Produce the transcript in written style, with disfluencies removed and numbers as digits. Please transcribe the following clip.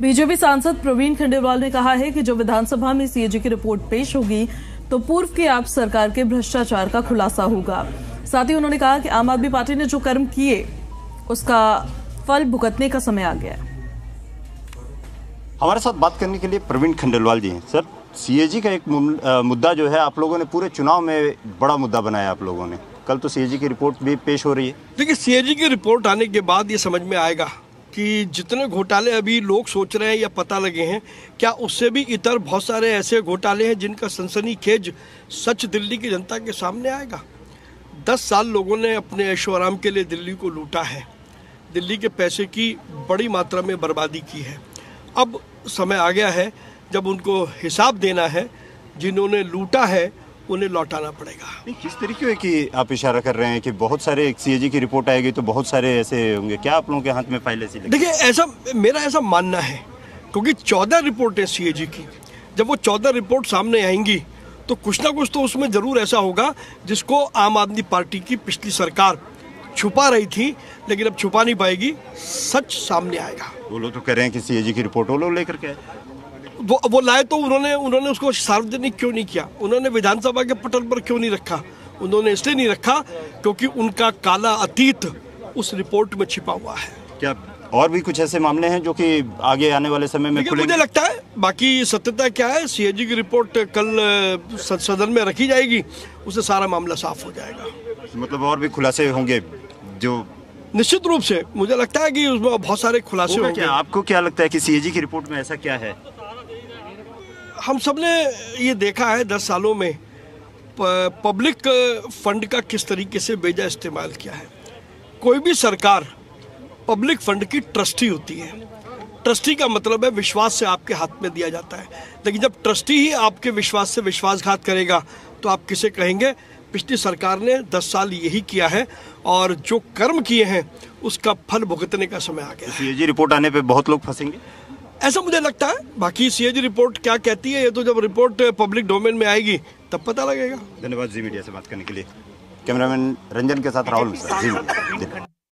BJP सांसद प्रवीण खंडेलवाल ने कहा है कि जो विधानसभा में सीएजी की रिपोर्ट पेश होगी तो पूर्व की आप सरकार के भ्रष्टाचार का खुलासा होगा। साथ ही उन्होंने कहा कि आम आदमी पार्टी ने जो कर्म किए उसका फल भुगतने का समय आ गया है। हमारे साथ बात करने के लिए प्रवीण खंडेलवाल जी हैं। सर, सीएजी का एक मुद्दा जो है आप लोगों ने पूरे चुनाव में बड़ा मुद्दा बनाया आप लोगों ने। कल तो सीएजी की रिपोर्ट भी पेश हो रही है। देखिए, सीएजी की रिपोर्ट आने के बाद ये समझ में आएगा कि जितने घोटाले अभी लोग सोच रहे हैं या पता लगे हैं, क्या उससे भी इतर बहुत सारे ऐसे घोटाले हैं जिनका सनसनीखेज सच दिल्ली की जनता के सामने आएगा। 10 साल लोगों ने अपने ऐशो आराम के लिए दिल्ली को लूटा है, दिल्ली के पैसे की बड़ी मात्रा में बर्बादी की है। अब समय आ गया है जब उनको हिसाब देना है, जिन्होंने लूटा है उन्हें लौटाना पड़ेगा। किस तरीके की आप इशारा कर रहे हैं कि बहुत सारे सीएजी की रिपोर्ट आएगी तो बहुत सारे ऐसे होंगे, क्या आप लोगों के हाथ में फाइल ऐसी? देखिए, ऐसा मेरा ऐसा मानना है, क्योंकि 14 रिपोर्ट है सीएजी की। जब वो 14 रिपोर्ट सामने आएंगी तो कुछ ना कुछ तो उसमें जरूर ऐसा होगा जिसको आम आदमी पार्टी की पिछली सरकार छुपा रही थी, लेकिन अब छुपा नहीं पाएगी, सच सामने आएगा। वो लोग तो कह रहे हैं कि सीएजी की रिपोर्ट वो लोग लेकर के वो लाए तो उन्होंने उसको सार्वजनिक क्यों नहीं किया? उन्होंने विधानसभा के पटल पर क्यों नहीं रखा? उन्होंने इसलिए नहीं रखा क्योंकि उनका काला अतीत उस रिपोर्ट में छिपा हुआ है। क्या और भी कुछ ऐसे मामले हैं जो कि आगे आने वाले समय में खुलेंगे? मुझे लगता है, बाकी सत्यता क्या है, सीएजी की रिपोर्ट कल सदन में रखी जाएगी, उससे सारा मामला साफ हो जाएगा। मतलब और भी खुलासे होंगे जो निश्चित रूप से मुझे लगता है कि उसमें बहुत सारे खुलासे होंगे। आपको क्या लगता है कि सीएजी की रिपोर्ट में ऐसा क्या है? हम सब ने ये देखा है 10 सालों में पब्लिक फंड का किस तरीके से बेजा इस्तेमाल किया है। कोई भी सरकार पब्लिक फंड की ट्रस्टी होती है। ट्रस्टी का मतलब है विश्वास से आपके हाथ में दिया जाता है, लेकिन जब ट्रस्टी ही आपके विश्वास से विश्वासघात करेगा तो आप किसे कहेंगे? पिछली सरकार ने 10 साल यही किया है और जो कर्म किए हैं उसका फल भुगतने का समय आ गया। सीएजी रिपोर्ट आने पे बहुत लोग फंसेंगे, ऐसा मुझे लगता है। बाकी सीएजी रिपोर्ट क्या कहती है, ये तो जब रिपोर्ट पब्लिक डोमेन में आएगी तब पता लगेगा। धन्यवाद जी मीडिया से बात करने के लिए। कैमरामैन रंजन के साथ राहुल मिश्रा, जी।